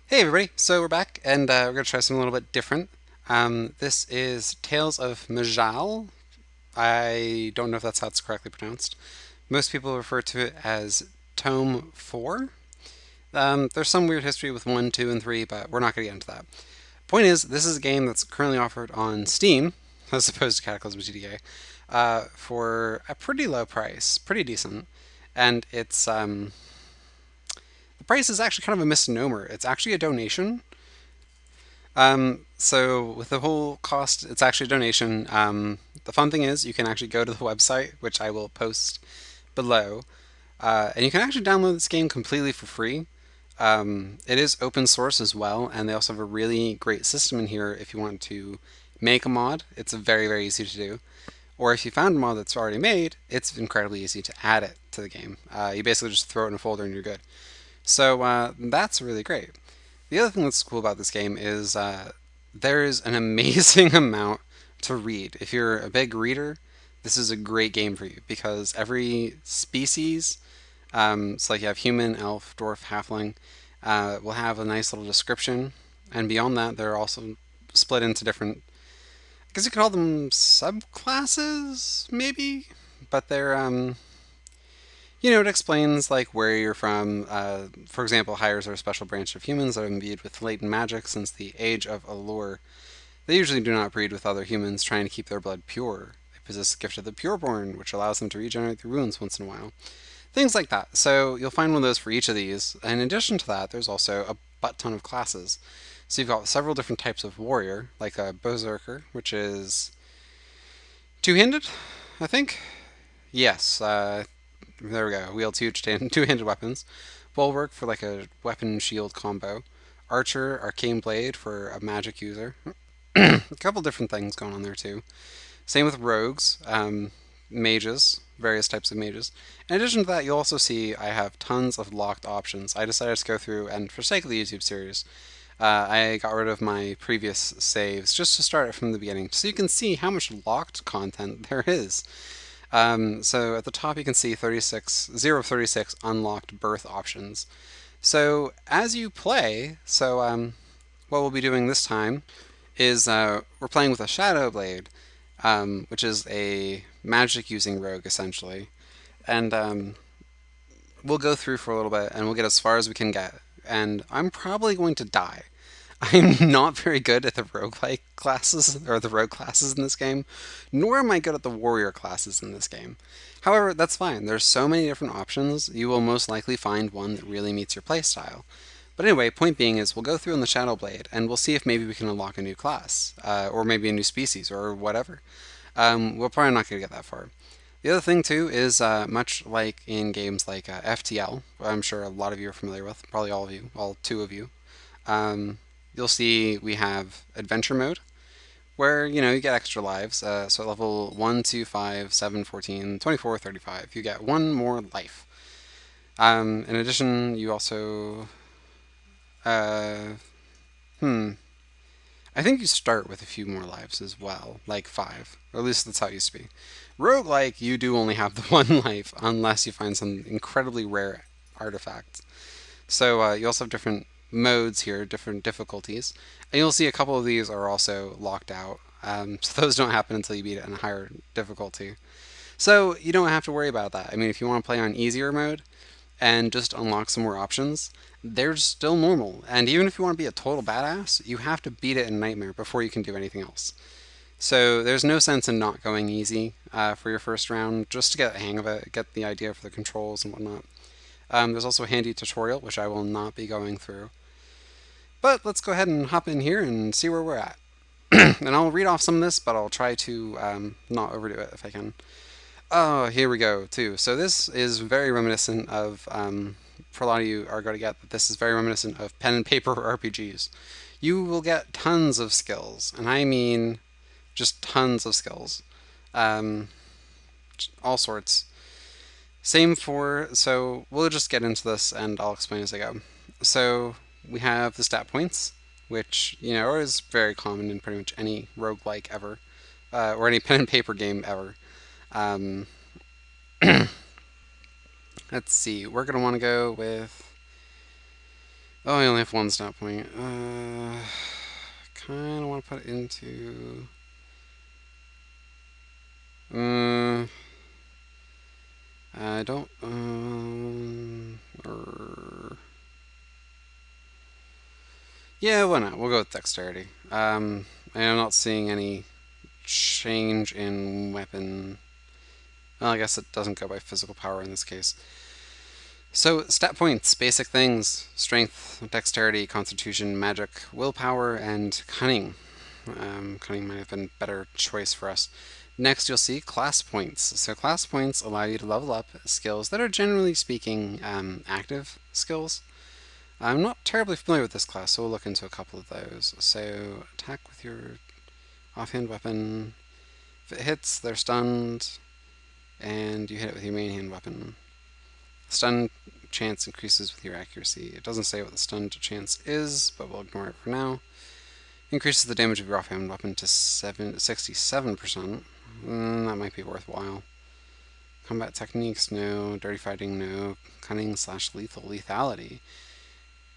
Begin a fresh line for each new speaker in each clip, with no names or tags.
Hey everybody, so we're back and we're going to try something a little bit different. This is Tales of Majal. I don't know if that's how it's correctly pronounced. Most people refer to it as Tome 4. There's some weird history with 1, 2, and 3, but we're not going to get into that. Point is, this is a game that's currently offered on Steam, as opposed to Cataclysm GTA, for a pretty low price, pretty decent. And the price is actually kind of a misnomer. It's actually a donation. So with the whole cost, it's actually a donation. The fun thing is you can actually go to the website, which I will post below, and you can actually download this game completely for free. It is open source as well, and they also have a really great system in here if you want to make a mod. It's very, very easy to do. Or if you found a mod that's already made, it's incredibly easy to add it to the game. You basically just throw it in a folder and you're good. So that's really great. The other thing that's cool about this game is there is an amazing amount to read. If you're a big reader, this is a great game for you because every species, so like you have human, elf, dwarf, halfling, will have a nice little description. And beyond that, they're also split into different, I guess you could call them subclasses, maybe? But it explains like where you're from. For example, hires are a special branch of humans that are imbued with latent magic since the age of Allure. They usually do not breed with other humans, trying to keep their blood pure. They possess the gift of the Pureborn, which allows them to regenerate their wounds once in a while. Things like that. So you'll find one of those for each of these. And in addition to that, there's also a butt ton of classes. So you've got several different types of warrior, like a berserker, which is two-handed, I think. Yes, there we go. Wield two-handed weapons. Bulwark for like a weapon shield combo. Archer, arcane blade for a magic user. A couple different things going on there too. Same with rogues, mages, various types of mages. In addition to that, you'll also see I have tons of locked options. I decided to go through, and for sake of the YouTube series, I got rid of my previous saves just to start it from the beginning, so you can see how much locked content there is. So at the top you can see 36 unlocked birth options. So as you play, what we'll be doing this time is we're playing with a Shadow Blade, which is a magic using rogue essentially. And we'll go through for a little bit and we'll get as far as we can get. And I'm probably going to die. I'm not very good at the roguelike classes, or the rogue classes in this game, nor am I good at the warrior classes in this game. However, that's fine. There's so many different options, you will most likely find one that really meets your playstyle. But anyway, point being is we'll go through on the Shadow Blade, and we'll see if maybe we can unlock a new class, or maybe a new species, or whatever. We're probably not going to get that far. The other thing too is much like in games like FTL, I'm sure a lot of you are familiar with, probably all of you, all two of you. Um, you'll see we have adventure mode, where you get extra lives. So at level 1, 2, 5, 7, 14, 24, 35, you get one more life. In addition, you also, uh, hmm, I think you start with a few more lives as well, like 5, or at least that's how it used to be. Roguelike, you do only have the one life unless you find some incredibly rare artifact. So you also have different modes here, different difficulties, and you'll see a couple of these are also locked out. So those don't happen until you beat it in a higher difficulty. So you don't have to worry about that. I mean, if you want to play on easier mode and just unlock some more options, they're still normal. And even if you want to be a total badass, you have to beat it in Nightmare before you can do anything else. So there's no sense in not going easy for your first round, just to get the hang of it, get the idea for the controls and whatnot. There's also a handy tutorial, which I will not be going through. But let's go ahead and hop in here and see where we're at. And I'll read off some of this, but I'll try to not overdo it if I can. Oh, here we go, too. So this is very reminiscent of, for a lot of you are going to get that this is very reminiscent of pen and paper RPGs. You will get tons of skills, and I mean just tons of skills. Um, all sorts. So we'll just get into this and I'll explain as I go. So we have the stat points, which, is very common in pretty much any roguelike ever, or any pen and paper game ever. Um, let's see, we're going to want to go with, Oh, I only have one stat point. Kind of want to put it into. Uh, I don't. Yeah, why not? We'll go with dexterity. And I'm not seeing any change in weapon. Well, I guess it doesn't go by physical power in this case. So, stat points, basic things: strength, dexterity, constitution, magic, willpower, and cunning. Cunning might have been a better choice for us. Next, you'll see class points. So, class points allow you to level up skills that are generally speaking active skills. I'm not terribly familiar with this class, so we'll look into a couple of those. So, attack with your offhand weapon. If it hits, they're stunned, and you hit it with your main hand weapon. Stun chance increases with your accuracy. It doesn't say what the stun chance is, but we'll ignore it for now. Increases the damage of your offhand weapon to 67%. That might be worthwhile. Combat techniques, no. Dirty fighting, no. Cunning / lethal lethality.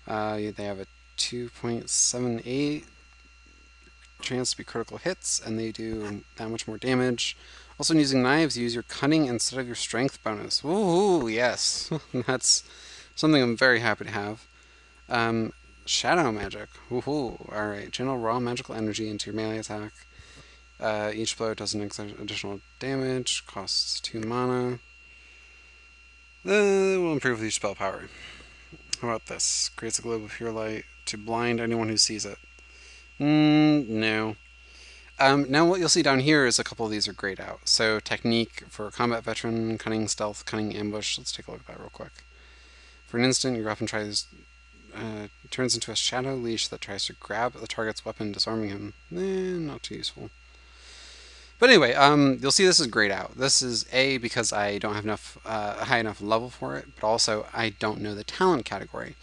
They have a 2.78 chance to be critical hits, and they do that much more damage. Also, when using knives, use your cunning instead of your strength bonus. Ooh, yes. That's something I'm very happy to have. Shadow magic. Woohoo. Alright. Channel raw magical energy into your melee attack. Each blow does an additional damage. Costs 2 mana. Will improve with each spell power. How about this? Creates a globe of pure light to blind anyone who sees it. No. Now what you'll see down here is a couple of these are grayed out. So technique for combat veteran, cunning stealth, cunning ambush. Let's take a look at that real quick. For an instant, your weapon turns into a shadow leash that tries to grab the target's weapon, disarming him. Not too useful. But anyway, you'll see this is grayed out. This is A, because I don't have enough high enough level for it, but also I don't know the talent category.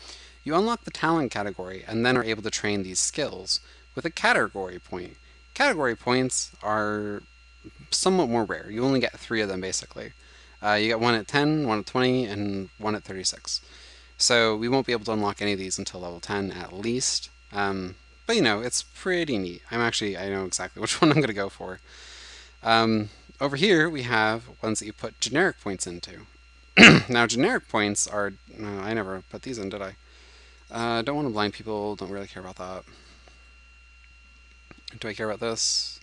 You unlock the talent category and then are able to train these skills with a category point. Category points are somewhat more rare. You only get 3 of them basically. You get 1 at 10, 1 at 20, and 1 at 36. So we won't be able to unlock any of these until level 10 at least. But you know, it's pretty neat. I know exactly which one I'm going to go for. Over here we have ones that you put generic points into. Now generic points are, I never put these in, did I? Don't want to blind people, don't really care about that. Do I care about this?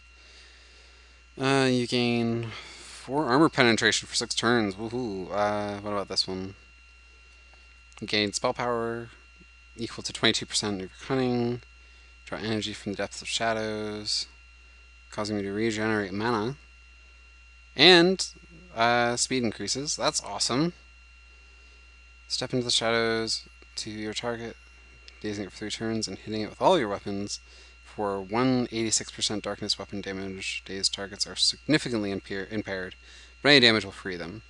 You gain 4 armor penetration for 6 turns. Woohoo. What about this one? You gain spell power equal to 22% of your cunning. Draw energy from the depths of shadows, causing me to regenerate mana. And speed increases. That's awesome. Step into the shadows to your target, dazing it for 3 turns and hitting it with all your weapons. For 186% darkness weapon damage, dazed targets are significantly impaired, but any damage will free them.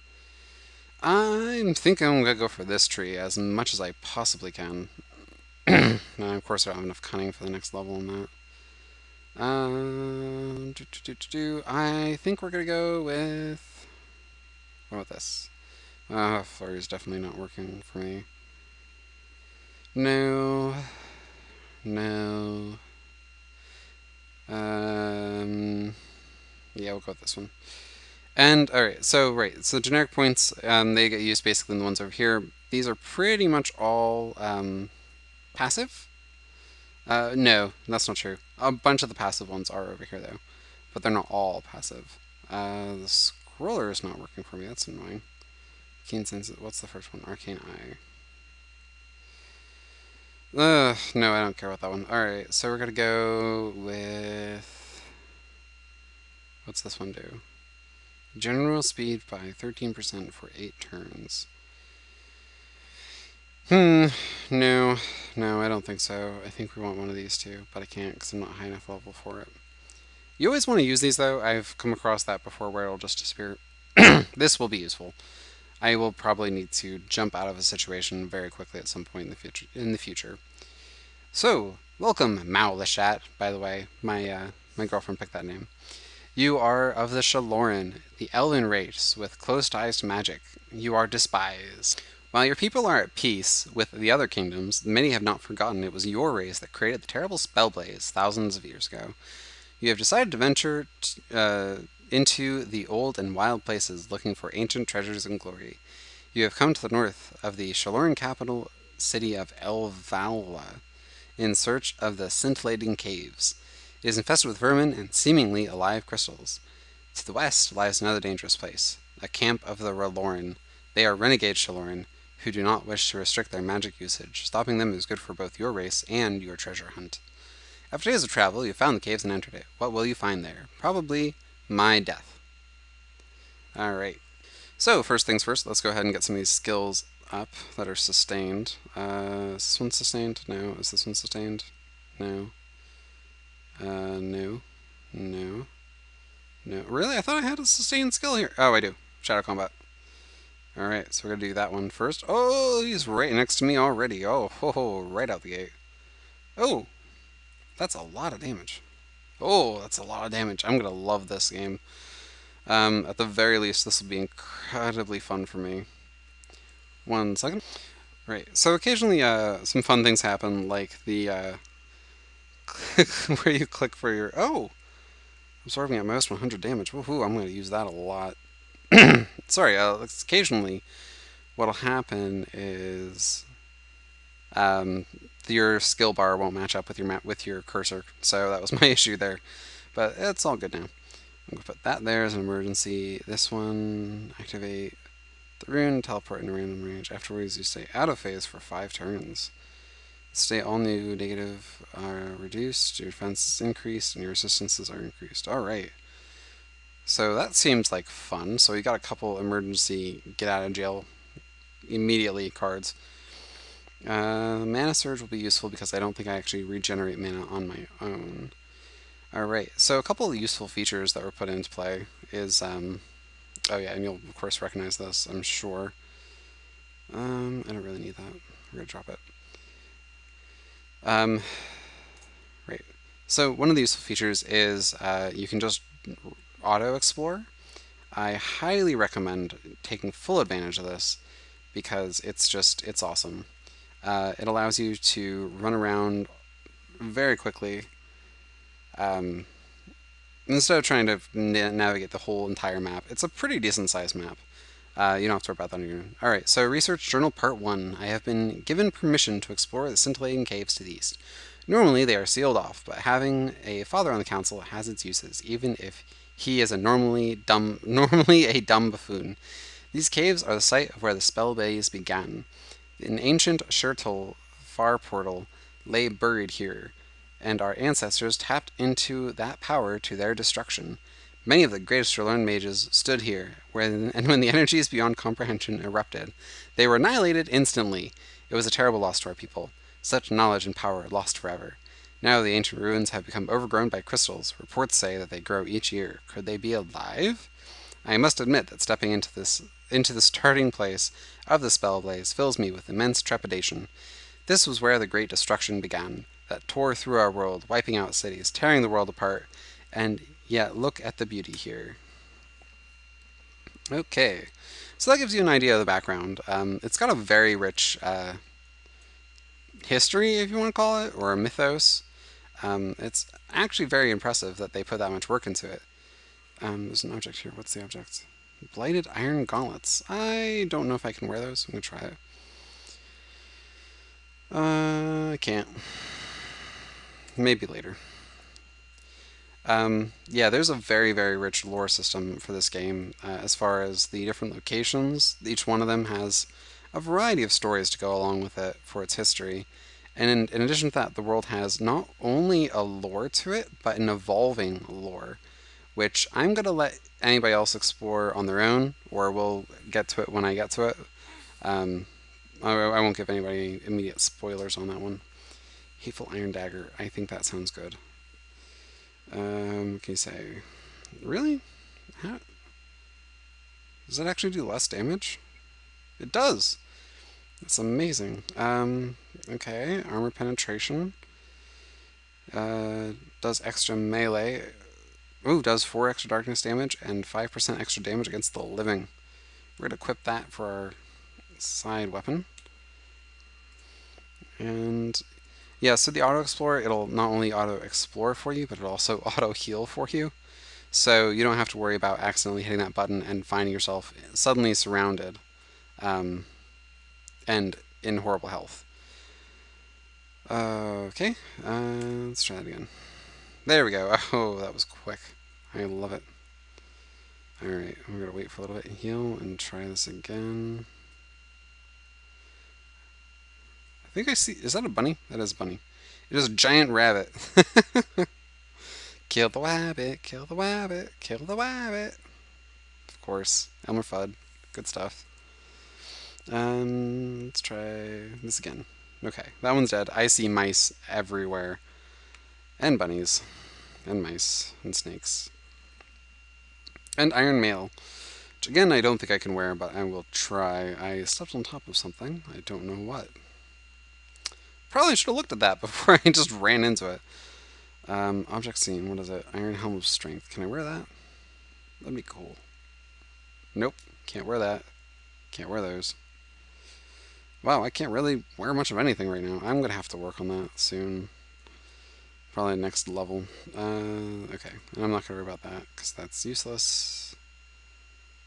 I'm thinking I'm going to go for this tree as much as I possibly can. Now, of course, I don't have enough cunning for the next level in that. I think we're going to go with... What about this? Flurry is definitely not working for me. No. No. Yeah, we'll go with this one. And, alright, so generic points, they get used basically in the ones over here. These are pretty much all passive. No, that's not true. A bunch of the passive ones are over here, though. But they're not all passive. The scroller is not working for me. That's annoying. Keen Sense, what's the first one? Arcane Eye. No, I don't care about that one. Alright, so we're gonna go with... What's this one do? General speed by 13% for 8 turns. No, I don't think so. I think we want one of these two, but I can't because I'm not high enough level for it. You always want to use these, though. I've come across that before where it'll just disappear. This will be useful. I will probably need to jump out of a situation very quickly at some point in the future. So, welcome, Meow the Chat, by the way. My girlfriend picked that name. You are of the Shaloran, the elven race with close ties to magic. You are despised. While your people are at peace with the other kingdoms, many have not forgotten it was your race that created the terrible spell blaze thousands of years ago. You have decided to venture into the old and wild places looking for ancient treasures and glory. You have come to the north of the Shaloran capital city of Elvala in search of the scintillating caves. It is infested with vermin and seemingly alive crystals. To the west lies another dangerous place, a camp of the Raloran. They are renegade Shaloran who do not wish to restrict their magic usage. Stopping them is good for both your race and your treasure hunt. After days of travel, you found the caves and entered it. What will you find there? Probably my death. Alright. So, first things first, let's go ahead and get some of these skills up that are sustained. Is this one sustained? No. Is this one sustained? No. No. No. No. Really? I thought I had a sustained skill here. Oh, I do. Shadow Combat. Alright, so we're going to do that one first. Oh, he's right next to me already. Oh, ho, ho, right out the gate. Oh, that's a lot of damage. Oh, that's a lot of damage. I'm going to love this game. At the very least, this will be incredibly fun for me. 1 second. Right, so occasionally some fun things happen, like the where you click for your... Oh! Absorbing at most 100 damage. Woohoo, I'm going to use that a lot. Sorry, occasionally what'll happen is your skill bar won't match up with your cursor, so that was my issue there. But it's all good now. I'm going to put that there as an emergency. This one, activate the rune, teleport into random range. Afterwards, you stay out of phase for 5 turns. Stay all new negative are reduced, your defense is increased, and your resistances are increased. Alright. So that seems like fun. So we got a couple emergency get out of jail immediately cards. Mana Surge will be useful because I don't think I actually regenerate mana on my own. Alright, so a couple of useful features that were put into play is, oh yeah, and you'll of course recognize this, I'm sure. I don't really need that. We're going to drop it. Right. So one of the useful features is you can just auto-explore. I highly recommend taking full advantage of this because it's awesome. It allows you to run around very quickly instead of trying to navigate the whole entire map. It's a pretty decent sized map. You don't have to worry about that on your own. Alright, so Research Journal Part 1. I have been given permission to explore the scintillating caves to the east. Normally they are sealed off, but having a father on the council has its uses, even if he is normally a dumb buffoon. These caves are the site of where the spell blaze began. An ancient Shurtle far portal lay buried here, and our ancestors tapped into that power to their destruction. Many of the greatest learned mages stood here, and when the energies beyond comprehension erupted, they were annihilated instantly. It was a terrible loss to our people. Such knowledge and power lost forever. Now the ancient ruins have become overgrown by crystals. Reports say that they grow each year. Could they be alive? I must admit that stepping into the starting place of the spell blaze fills me with immense trepidation. This was where the great destruction began, that tore through our world, wiping out cities, tearing the world apart, and yet look at the beauty here. Okay, so that gives you an idea of the background. It's got a very rich history, if you want to call it, or a mythos. It's actually very impressive that they put that much work into it. There's an object here. What's the object? Blighted iron gauntlets. I don't know if I can wear those. I'm going to try it. I can't. Maybe later. Yeah, there's a very, very rich lore system for this game as far as the different locations. Each one of them has a variety of stories to go along with it for its history. And in addition to that, the world has not only a lore to it, but an evolving lore, which I'm going to let anybody else explore on their own, or we'll get to it when I get to it. I won't give anybody immediate spoilers on that one. Hateful Iron Dagger. I think that sounds good. Can you say... Really? How? Does it actually do less damage? It does! That's amazing. Okay, armor penetration. Does extra melee. Ooh, does 4 extra darkness damage and 5% extra damage against the living. We're going to equip that for our side weapon. And yeah, so the auto explorer, it'll not only auto explore for you, but it'll also auto heal for you. So you don't have to worry about accidentally hitting that button and finding yourself suddenly surrounded um, and in horrible health. Okay, let's try that again. There we go. Oh, that was quick. I love it. Alright, I'm going to wait for a little bit and heal and try this again. I think I see... Is that a bunny? That is a bunny. It is a giant rabbit. Kill the wabbit, kill the wabbit, kill the wabbit. Of course. Elmer Fudd. Good stuff. Let's try this again. Okay, that one's dead. I see mice everywhere. And bunnies. And mice. And snakes. And Iron Mail. Which again, I don't think I can wear, but I will try. I stepped on top of something. I don't know what. Probably should have looked at that before I just ran into it. Object scene. What is it? Iron Helm of Strength. Can I wear that? That'd be cool. Nope. Can't wear that. Can't wear those. Wow, I can't really wear much of anything right now. I'm going to have to work on that soon. Probably next level. Okay. I'm not going to worry about that because that's useless.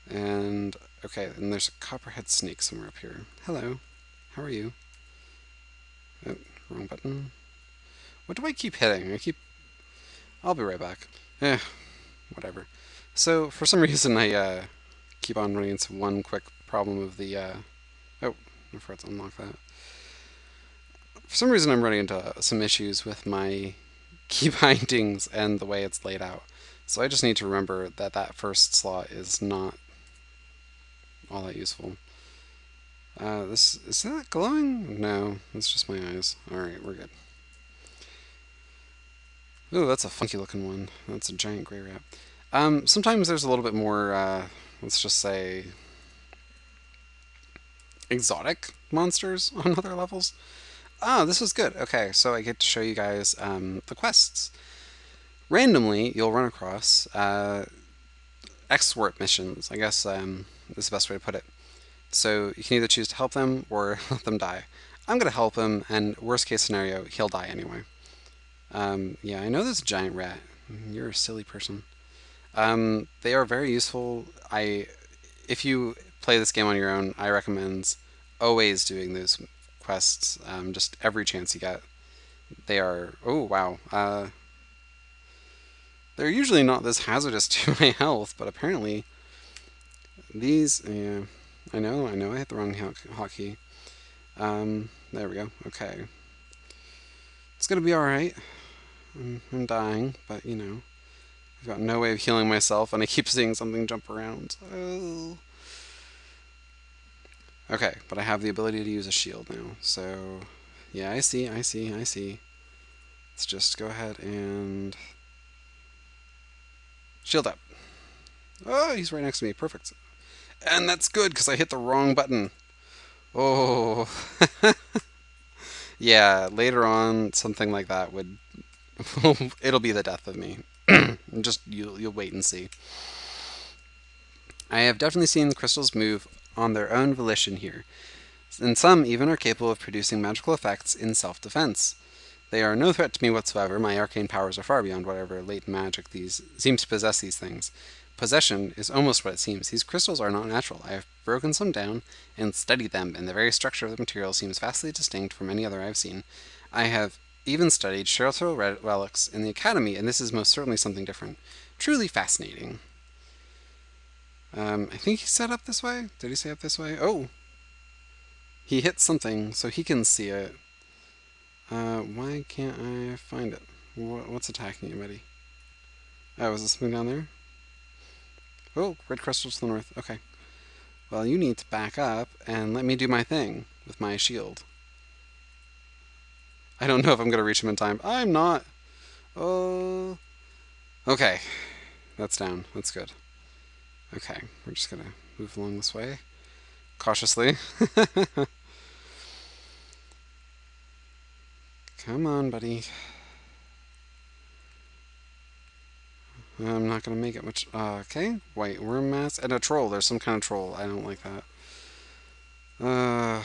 And, okay, and there's a copperhead snake somewhere up here. Hello. How are you? Oh, wrong button. What do I keep hitting? I'll be right back. Whatever. So, for some reason, I keep on running into one quick problem of the, oh, I forgot to unlock that. For some reason, I'm running into some issues with my key bindings and the way it's laid out. So I just need to remember that that first slot is not all that useful. Is that glowing? No, it's just my eyes. Alright, we're good. Ooh, that's a funky looking one. That's a giant gray rat. Sometimes there's a little bit more, let's just say, exotic monsters on other levels. Oh, this is good. Okay, so I get to show you guys the quests. Randomly, you'll run across escort missions, I guess is the best way to put it. So you can either choose to help them or let them die. I'm going to help him, and worst case scenario, he'll die anyway. Yeah, I know there's a giant rat. You're a silly person. They are very useful. If you play this game on your own, I recommend always doing those quests, just every chance you get. They are, oh wow, they're usually not this hazardous to my health, but apparently these, yeah, I know I hit the wrong hotkey. There we go, okay. It's gonna be alright. I'm dying, but you know, I've got no way of healing myself, and I keep seeing something jump around. Oh. Okay, but I have the ability to use a shield now, so yeah, I see. Let's just go ahead and shield up. Oh, he's right next to me. Perfect. And that's good, because I hit the wrong button. Oh. Yeah, later on, something like that would... it'll be the death of me. Just, you'll wait and see. I have definitely seen the crystals move on their own volition here, and some even are capable of producing magical effects in self-defense. They are no threat to me whatsoever. My arcane powers are far beyond whatever latent magic seems to possess these things. Possession is almost what it seems. These crystals are not natural. I have broken some down and studied them, and the very structure of the material seems vastly distinct from any other I have seen. I have even studied Sherto relics in the academy, and this is most certainly something different. Truly fascinating. I think he said up this way. Did he say up this way? Oh! He hit something, so he can see it. Why can't I find it? What's attacking you, buddy? Oh, is there something down there? Oh, red crystals to the north. Okay. Well, you need to back up and let me do my thing with my shield. I don't know if I'm going to reach him in time. I'm not. Oh. Okay. That's down. That's good. Okay. We're just going to move along this way. Cautiously. Come on, buddy. I'm not going to make it much. Okay. White worm mask and a troll. There's some kind of troll. I don't like that. Uh,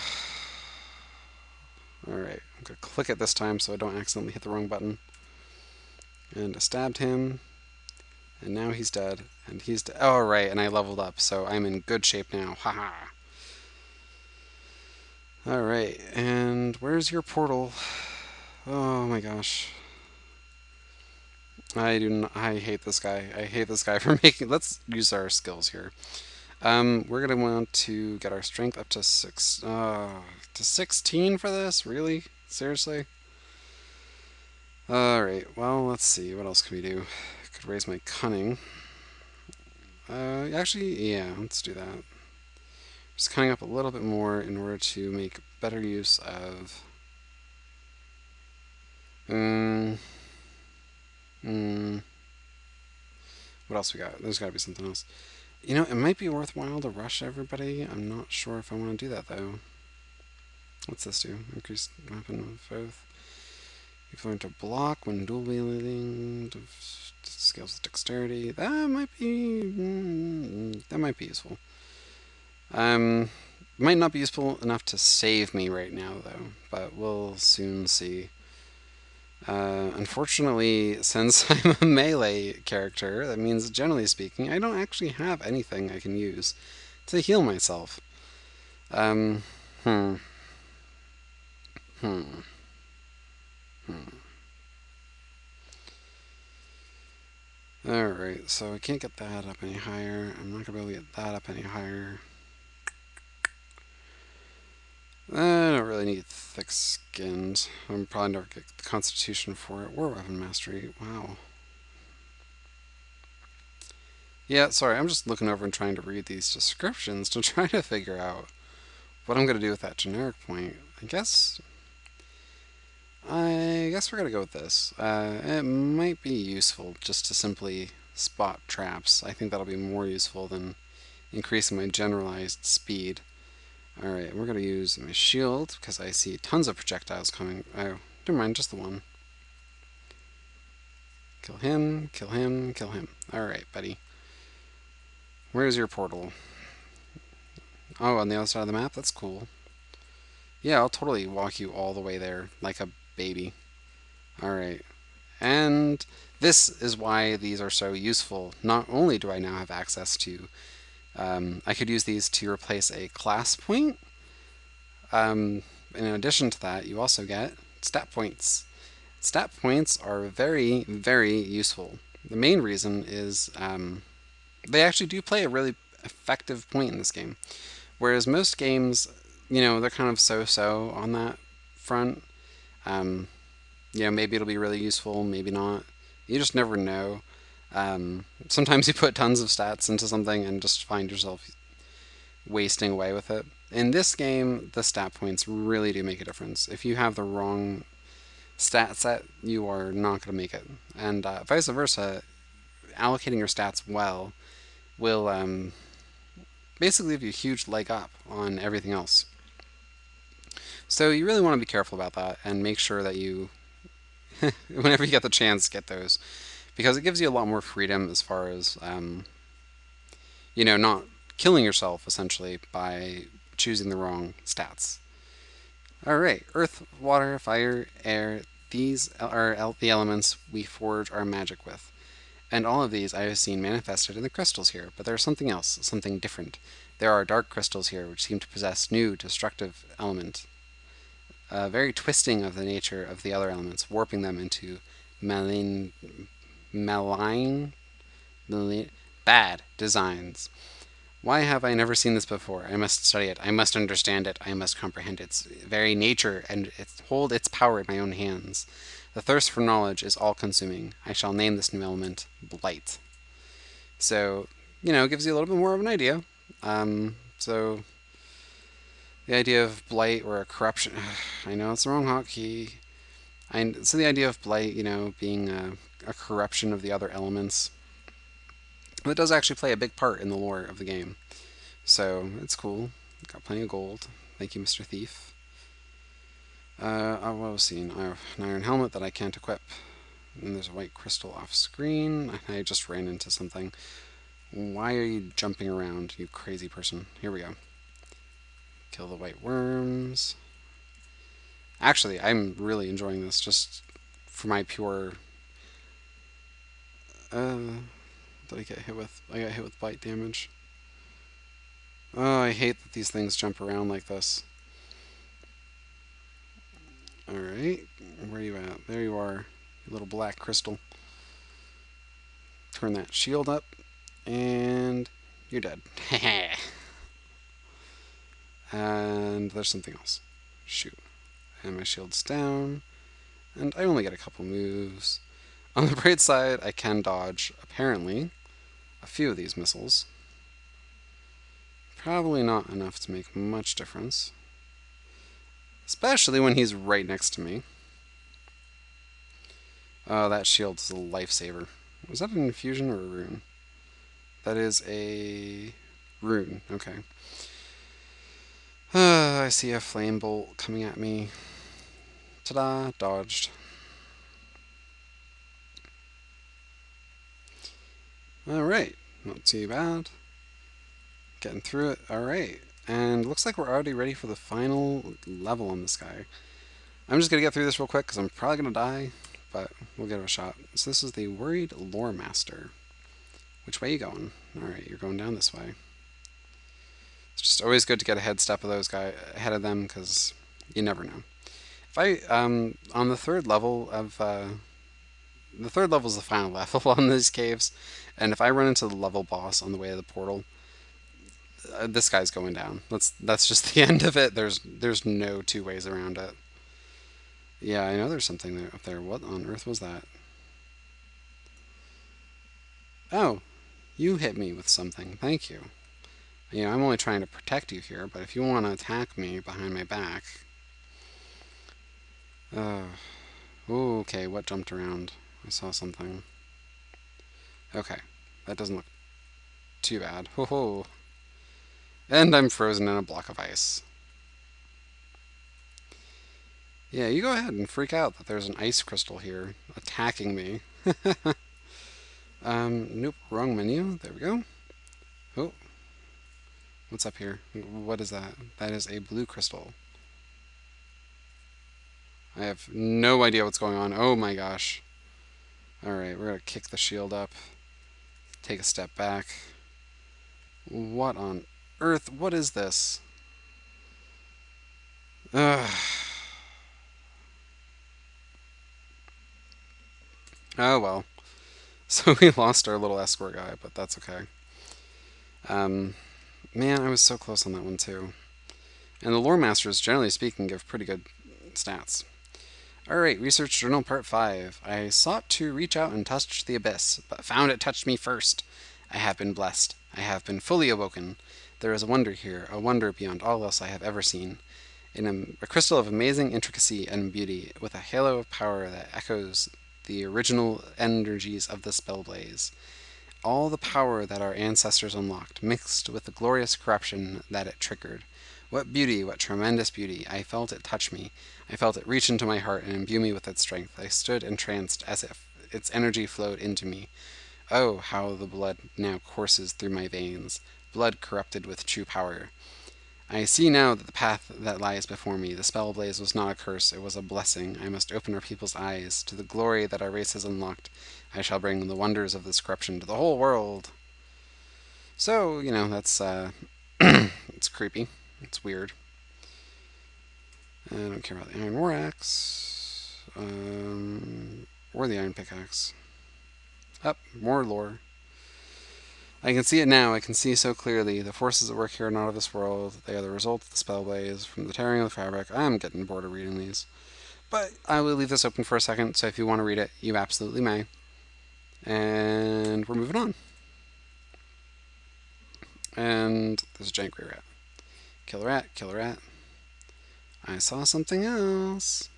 Alright, I'm going to click it this time so I don't accidentally hit the wrong button. And I stabbed him, and now he's dead. And he's dead. Oh, right, and I leveled up, so I'm in good shape now. Haha. Alright, and where's your portal? Oh my gosh. I hate this guy. I hate this guy for making. Let's use our skills here. We're gonna want to get our strength up to 16 for this. Really? Seriously? All right. Well, let's see. What else can we do? Could raise my cunning. Actually, yeah. Let's do that. Just cunning up a little bit more in order to make better use of. Um, mm, what else we got? There's got to be something else. You know, it might be worthwhile to rush everybody. I'm not sure if I want to do that though. What's this do? Increased weapon of both. You've learned to block when dual wielding. Scales of dexterity. That might be useful. Might not be useful enough to save me right now though, but we'll soon see. Unfortunately, since I'm a melee character, that means generally speaking, I don't actually have anything I can use to heal myself. Um, hmm, hmm, hmm. Alright, so I can't get that up any higher. I'm not going to be able to get that up any higher. I don't really need thick-skinned. I'm probably never get the constitution for it. War weapon mastery. Wow. Yeah, sorry, I'm just looking over and trying to read these descriptions to try to figure out what I'm going to do with that generic point. I guess we're going to go with this. It might be useful just to simply spot traps. I think that'll be more useful than increasing my generalized speed. Alright, we're going to use my shield because I see tons of projectiles coming. Oh, never mind, just the one. Kill him, kill him, kill him. Alright, buddy. Where's your portal? Oh, on the other side of the map? That's cool. Yeah, I'll totally walk you all the way there like a baby. Alright. And this is why these are so useful. Not only do I now have access to, I could use these to replace a class point. In addition to that, you also get stat points. Stat points are very, very useful. The main reason is they actually do play a really effective point in this game. Whereas most games, they're kind of so-so on that front. Um, maybe it'll be really useful, maybe not. You just never know. Sometimes you put tons of stats into something and just find yourself wasting away with it. In this game, the stat points really do make a difference. If you have the wrong stat set, you are not going to make it. And vice versa, allocating your stats well will basically give you a huge leg up on everything else. So you really want to be careful about that and make sure that you, whenever you get the chance, get those. Because it gives you a lot more freedom as far as, not killing yourself, essentially, by choosing the wrong stats. Alright, earth, water, fire, air, these are the elements we forge our magic with. And all of these I have seen manifested in the crystals here, but there is something else, something different. There are dark crystals here which seem to possess new, destructive element. A very twisting of the nature of the other elements, warping them into malign, malign, bad designs. Why have I never seen this before? I must study it. I must understand it. I must comprehend its very nature and hold its power in my own hands. The thirst for knowledge is all-consuming. I shall name this new element Blight. So, it gives you a little bit more of an idea. So, the idea of Blight or a corruption... I know it's the wrong hotkey. So the idea of Blight, being a corruption of the other elements, it does actually play a big part in the lore of the game. So, it's cool. Got plenty of gold. Thank you, Mr. Thief. What was seen? I have an iron helmet that I can't equip. And there's a white crystal off screen. I just ran into something. Why are you jumping around, you crazy person? Here we go. Kill the white worms. Actually, I'm really enjoying this just for my pure... Did I get hit with? I got hit with bite damage. Oh, I hate that these things jump around like this. Alright, where are you at? There you are, you little black crystal. Turn that shield up, and you're dead. And there's something else. Shoot. And my shield's down, and I only get a couple moves. On the bright side, I can dodge, apparently, a few of these missiles. Probably not enough to make much difference. Especially when he's right next to me. Oh, that shield is a lifesaver. Was that an infusion or a rune? That is a rune. Okay. I see a flame bolt coming at me. Ta-da! Dodged. Alright. Not too bad. Getting through it. Alright. And looks like we're already ready for the final level on this guy. I'm just going to get through this real quick because I'm probably going to die, but we'll give it a shot. So this is the Worried Lore Master. Which way are you going? Alright, you're going down this way. It's just always good to get a head step of those guys ahead of them because you never know. If I on the third level of the third level is the final level on these caves, and if I run into the level boss on the way to the portal, this guy's going down. That's just the end of it. There's no two ways around it. Yeah, I know there's something there up there. What on earth was that? Oh, you hit me with something. Thank you. You know, I'm only trying to protect you here, but if you want to attack me behind my back... Ooh, okay, what jumped around? I saw something. Okay, that doesn't look too bad. Ho ho! And I'm frozen in a block of ice. Yeah, you go ahead and freak out that there's an ice crystal here attacking me. Nope, wrong menu. There we go. Oh, what's up here? What is that? That is a blue crystal. I have no idea what's going on. Oh my gosh. Alright, we're gonna kick the shield up. Take a step back. What on earth? What is this? Ugh. Oh well. So we lost our little escort guy, but that's okay. Man, I was so close on that one too. And the lore masters, generally speaking, give pretty good stats. Alright, Research Journal Part 5. I sought to reach out and touch the abyss, but found it touched me first. I have been blessed. I have been fully awoken. There is a wonder here, a wonder beyond all else I have ever seen. In a crystal of amazing intricacy and beauty, with a halo of power that echoes the original energies of the spell blaze. All the power that our ancestors unlocked, mixed with the glorious corruption that it triggered. What beauty, what tremendous beauty. I felt it touch me. I felt it reach into my heart and imbue me with its strength. I stood entranced as if its energy flowed into me. Oh, how the blood now courses through my veins, blood corrupted with true power. I see now that the path that lies before me, the spell blaze, was not a curse, it was a blessing. I must open our people's eyes to the glory that our race has unlocked. I shall bring the wonders of this corruption to the whole world. So, you know, that's, it's creepy. It's weird. I don't care about the iron war axe, or the iron pickaxe. Up, more lore. I can see it now. I can see so clearly. The forces that work here are not of this world. They are the result of the spell blaze, from the tearing of the fabric. I'm getting bored of reading these. But I will leave this open for a second, so if you want to read it, you absolutely may. And we're moving on. And there's a giant grey rat. Kill a rat, kill a rat. I saw something else.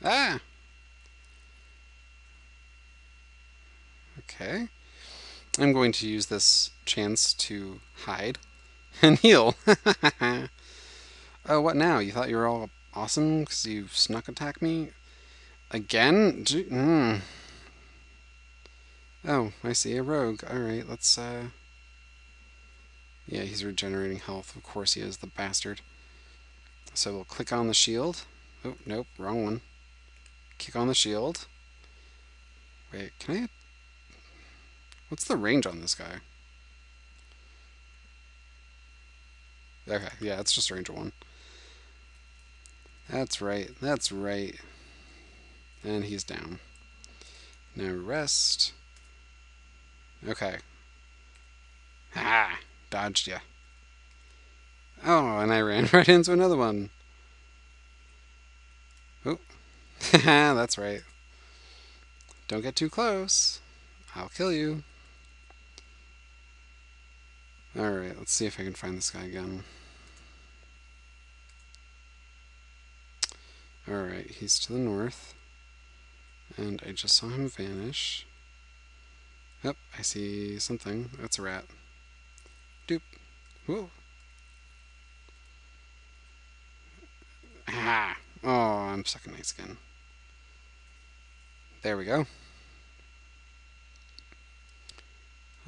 Ah! Okay. I'm going to use this chance to hide and heal. Oh, what now? You thought you were all awesome because you snuck attack me? Again? Oh, I see a rogue. Alright, let's, Yeah, he's regenerating health. Of course he is, the bastard. So we'll click on the shield. Oh, nope, wrong one. Click on the shield. Wait, can I... What's the range on this guy? Okay, yeah, it's just range of 1. That's right, that's right. And he's down. Now rest. Okay. Ah, dodged ya. Oh, and I ran right into another one. Oh, that's right. Don't get too close. I'll kill you. Alright, let's see if I can find this guy again. Alright, he's to the north. And I just saw him vanish. Yep, I see something. That's a rat. Doop. Whoa. Ah! Oh, I'm stuck in ice again. There we go.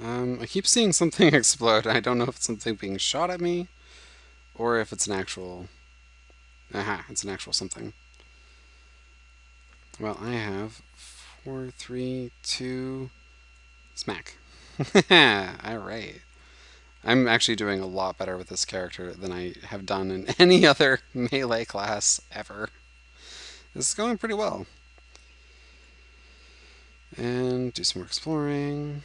I keep seeing something explode. I don't know if it's something being shot at me or if it's an actual... Aha, it's an actual something. Well, I have 4, 3, 2... Smack. Alright. I'm actually doing a lot better with this character than I have done in any other melee class ever. This is going pretty well. And do some more exploring.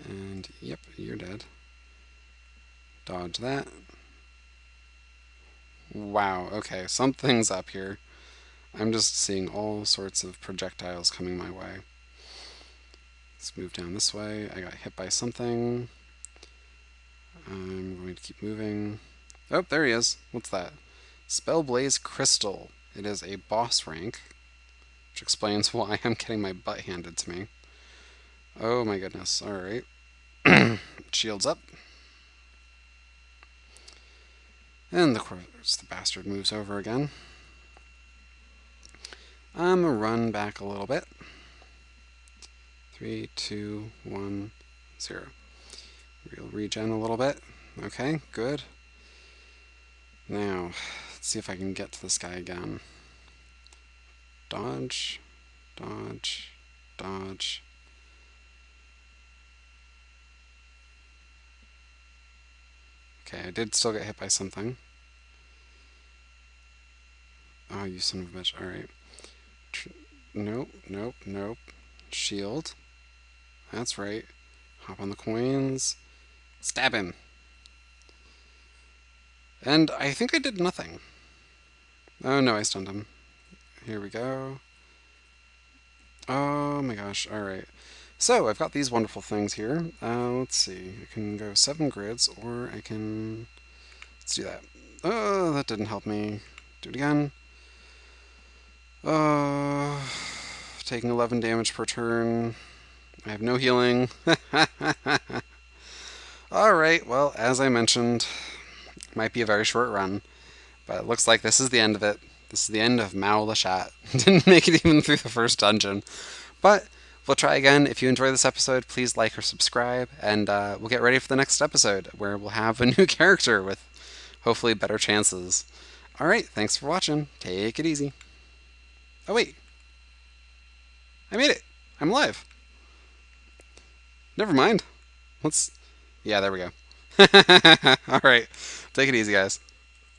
And yep, you're dead. Dodge that. Wow, okay, something's up here. I'm just seeing all sorts of projectiles coming my way. Let's move down this way. I got hit by something. I'm going to keep moving. Oh, there he is. What's that? Spellblaze Crystal. It is a boss rank, which explains why I'm getting my butt handed to me. Oh my goodness. Alright. Shields up. And of course the bastard moves over again. I'm gonna run back a little bit. 3, 2, 1, 0. We'll regen a little bit. Okay, good. Now, let's see if I can get to this guy again. Dodge, dodge, dodge. Okay, I did still get hit by something. Oh, you son of a bitch. Alright. Nope, nope, nope. Shield. That's right. Hop on the coins. Stab him. And I think I did nothing. Oh no, I stunned him. Here we go. Oh my gosh, alright. So, I've got these wonderful things here. Let's see. I can go 7 grids, or I can... Let's do that. Oh, that didn't help me. Do it again. Taking 11 damage per turn. I have no healing. Alright, well, as I mentioned, might be a very short run, but it looks like this is the end of it. This is the end of Meow the Chat. Didn't make it even through the first dungeon. But we'll try again. If you enjoy this episode, please like or subscribe, and we'll get ready for the next episode, where we'll have a new character with hopefully better chances. Alright, thanks for watching. Take it easy. Oh wait. I made it. I'm live. Never mind. Let's... Yeah, there we go. Alright. Take it easy, guys.